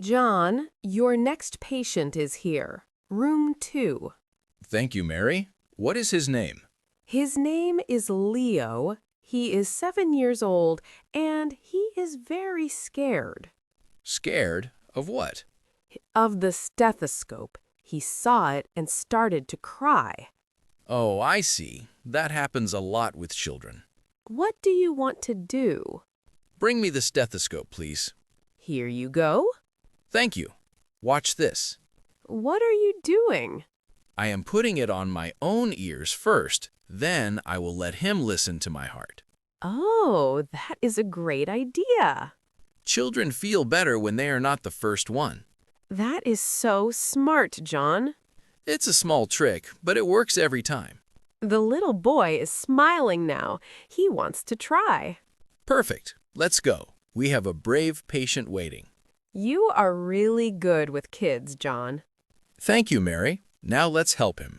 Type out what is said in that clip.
John, your next patient is here. Room 2. Thank you, Mary. What is his name? His name is Leo. He is 7 years old, and he is very scared. Scared of what? Of the stethoscope. He saw it and started to cry. Oh, I see. That happens a lot with children. What do you want to do? Bring me the stethoscope, please. Here you go. Thank you. Watch this. What are you doing? I am putting it on my own ears first, then I will let him listen to my heart. Oh, that is a great idea. Children feel better when they are not the first one. That is so smart, John. It's a small trick, but it works every time. The little boy is smiling now. He wants to try. Perfect. Let's go. We have a brave patient waiting. You are really good with kids, John. Thank you, Mary. Now let's help him.